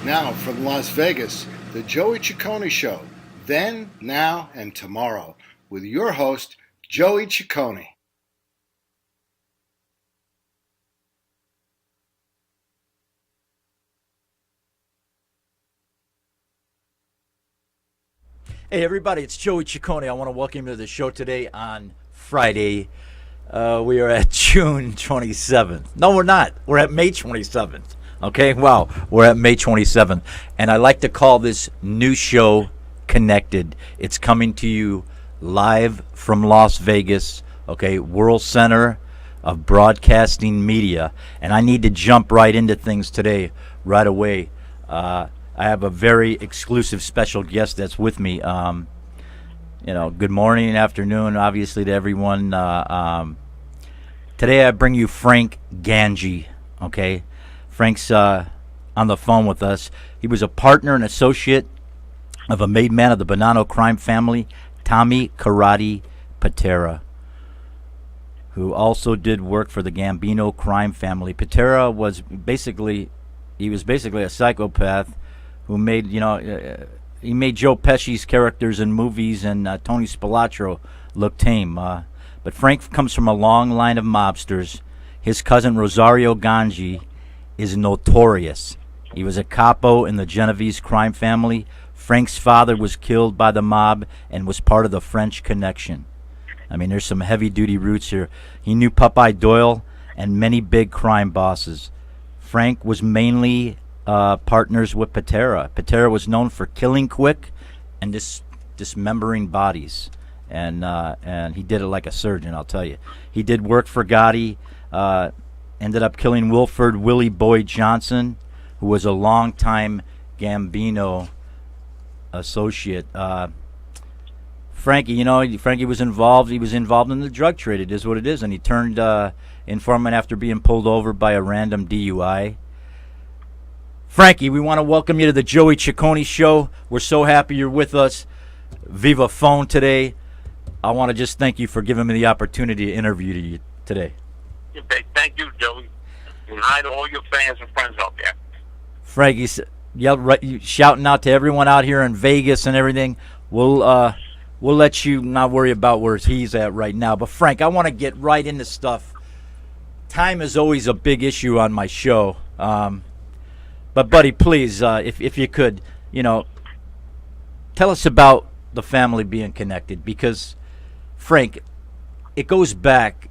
Now from Las Vegas, the Joey Ciccone Show. Then, now, and tomorrow with your host, Joey Ciccone. Hey everybody, it's Joey Ciccone. I want to welcome you to the show today on Friday. We are at June 27th. No, we're not. We're at May 27th. Okay, wow, we're at May 27th. And I like to call this new show Connected. It's coming to you live from Las Vegas, okay, World Center of Broadcasting Media. And I need to jump right into things today, right away. I have a very exclusive special guest that's with me. Good morning, afternoon, obviously, to everyone. Today I bring you Frank Ganji, okay? Frank's on the phone with us. He was a partner and associate of a made man of the Bonanno crime family, Tommy Karate Patera, who also did work for the Gambino crime family. Patera was basically a psychopath who made, he made Joe Pesci's characters in movies and Tony Spilotro look tame. But Frank comes from a long line of mobsters. His cousin Rosario Ganji is notorious. He was a capo in the Genovese crime family. Frank's father was killed by the mob and was part of the French Connection. I mean, there's some heavy-duty roots here. He knew Popeye Doyle and many big crime bosses. Frank was mainly partners with Patera. Patera was known for killing quick and dismembering bodies, and he did it like a surgeon, I'll tell you. He did work for Gotti, ended up killing Wilford Willie Boy Johnson, who was a longtime Gambino associate. Frankie was involved. He was involved in the drug trade. It is what it is, and he turned informant after being pulled over by a random DUI. Frankie, we want to welcome you to the Joey Ciccone Show. We're so happy you're with us via phone today. I want to just thank you for giving me the opportunity to interview you today. Thank you, Joey. And hi to all your fans and friends out there. Frankie, you shouting out to everyone out here in Vegas and everything. We'll let you not worry about where he's at right now. But Frank, I want to get right into stuff. Time is always a big issue on my show. But, buddy, please, if you could, tell us about the family being connected. Because, Frank, it goes back,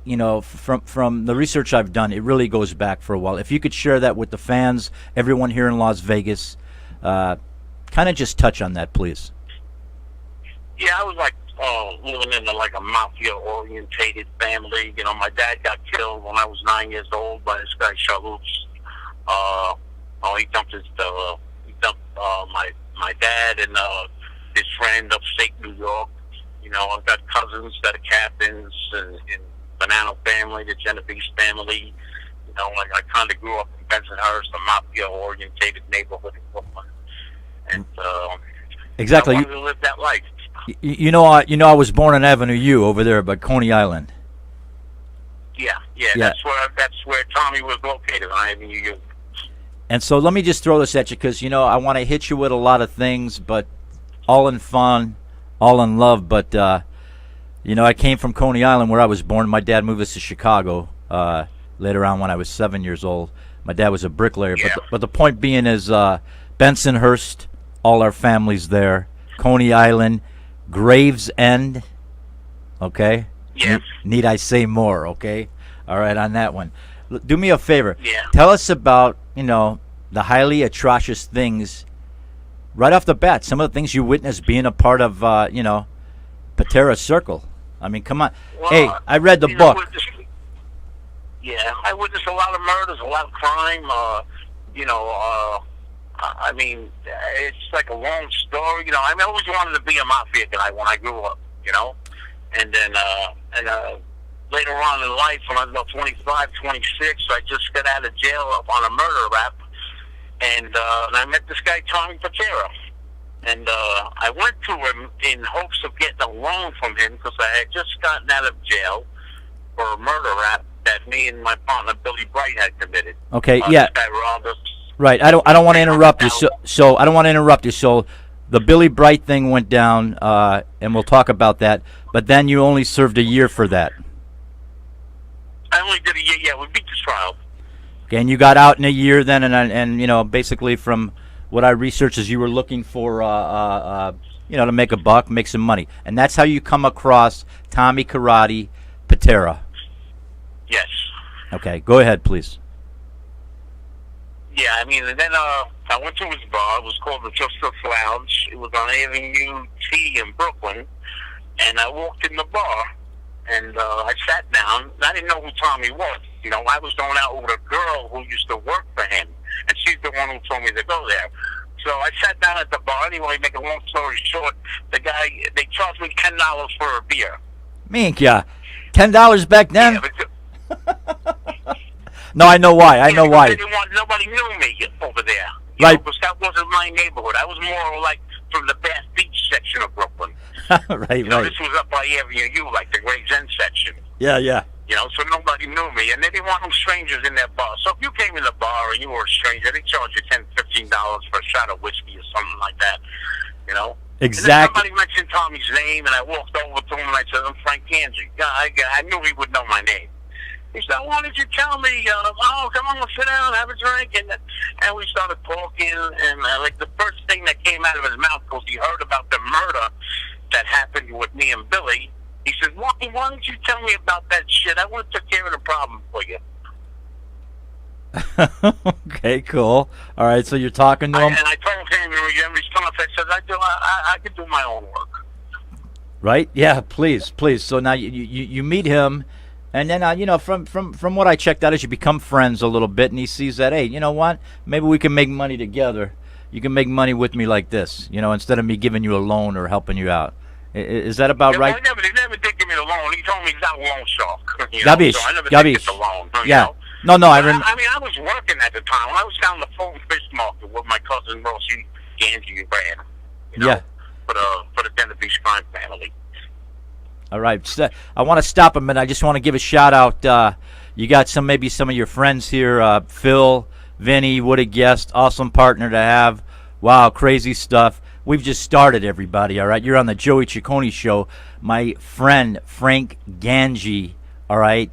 from the research I've done, it really goes back for a while. If you could share that with the fans, everyone here in Las Vegas, kind of just touch on that, please. Yeah, I was living in a mafia-orientated family. My dad got killed when I was 9 years old by this guy, Charlotte's. He dumped my dad and his friend upstate New York. I've got cousins that are captains in Bonanno family, the Genovese family. I kind of grew up in Bensonhurst, a mafia-orientated neighborhood in Brooklyn, and exactly. I wanted to live that life. I was born in Avenue U over there by Coney Island. Yeah. That's where Tommy was located, on Avenue U. And so let me just throw this at you because, I want to hit you with a lot of things, but all in fun, all in love. But, I came from Coney Island where I was born. My dad moved us to Chicago later on when I was 7 years old. My dad was a bricklayer. Yeah. But the point being is Bensonhurst, all our families there, Coney Island, Gravesend, okay? Yes. Need I say more, okay? All right, on that one. Do me a favor. Yeah. Tell us about, the highly atrocious things right off the bat. Some of the things you witnessed being a part of, Patera's circle. I mean, come on. Well, hey, I read the book. I witnessed a lot of murders, a lot of crime. I mean, it's like a long story. I always wanted to be a mafia guy when I grew up, And then, later on in life, when I was about 25, 26, I just got out of jail on a murder rap. And I met this guy, Tommy Patera. And I went to him in hopes of getting a loan from him because I had just gotten out of jail for a murder rap that me and my partner Billy Bright had committed. Okay, yeah. This guy robbed us Right. I don't want to interrupt you. So I don't want to interrupt you. So the Billy Bright thing went down, and we'll talk about that. But then you only served a year for that. I only did a year. Yeah, we beat the trial. Okay, and you got out in a year then, and basically from what I researched is you were looking for to make a buck, make some money, and that's how you come across Tommy Karate Patera. Yes. Okay, go ahead, please. Yeah, I mean, and then I went to his bar. It was called the Justice Lounge. It was on Avenue T in Brooklyn, and I walked in the bar, and I sat down. I didn't know who Tommy was. I was going out with a girl who used to work for him, and she's the one who told me to go there. So I sat down at the bar. Anyway, make a long story short, the guy, they charged me $10 for a beer. Minka, $10 back then? Yeah, no, I know why. I know why. Nobody knew me over there. Right. Because that wasn't my neighborhood. I was more like from the Bass Beach section of Brooklyn. right. This was up by Avenue U, like the Gravesend End section. Yeah. So nobody knew me, and they didn't want no strangers in that bar. So if you came in the bar and you were a stranger, they charge you $10, $15 for a shot of whiskey or something like that. Exactly. And then somebody mentioned Tommy's name, and I walked over to him and I said, "I'm Frank Ganji." I knew he would know my name. He said, "Why did you tell me? Come on, let's sit down, have a drink." And we started talking, and like the first thing that came out of his mouth was he heard about the murder that happened with me and Billy. He said, why don't you tell me about that shit? I want to take care of the problem for you. Okay, cool. All right, so you're talking to him. And I told him, remember, I said, I can do my own work. Right? Yeah, please. So now you meet him, and then from what I checked out is you become friends a little bit, and he sees that, hey, you know what? Maybe we can make money together. You can make money with me like this, instead of me giving you a loan or helping you out. Is that about right? He never did give me the loan. He told me he's not a loan shark. So I never did get the loan. Yeah. No, I remember. I mean, I was working at the time. I was down the Fulton Fish Market with my cousin Rosie Ganji ran. Yeah. For the Denver Beach crime family. All right. So I want to stop a minute. I just want to give a shout out. You got maybe some of your friends here. Phil, Vinny, what a guest. Awesome partner to have. Wow, crazy stuff. We've just started, everybody, all right? You're on the Joey Ciccone Show. My friend, Frank Ganji, all right,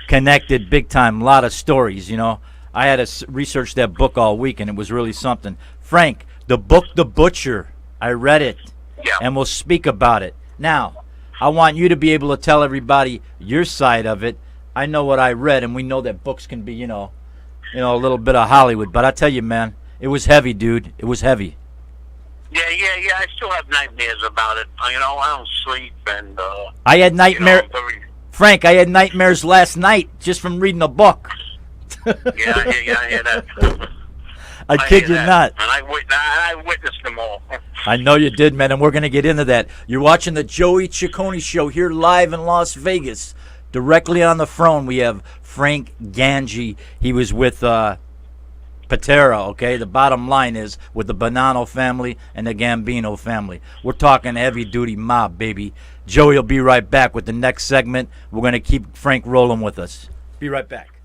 connected big time, a lot of stories, I had to research that book all week, and it was really something. Frank, the book The Butcher, I read it, and we'll speak about it. Now, I want you to be able to tell everybody your side of it. I know what I read, and we know that books can be, a little bit of Hollywood. But I tell you, man, it was heavy, dude. It was heavy. Yeah. I still have nightmares about it. I don't sleep, and I had nightmares. Frank, I had nightmares last night just from reading a book. Yeah, I hear that. I kid you not. And I witnessed them all. I know you did, man, and we're going to get into that. You're watching the Joey Ciccone Show here live in Las Vegas. Directly on the phone, we have Frank Ganji. He was with Patera, okay? The bottom line is with the Bonanno family and the Gambino family. We're talking heavy-duty mob, baby. Joey will be right back with the next segment. We're going to keep Frank rolling with us. Be right back.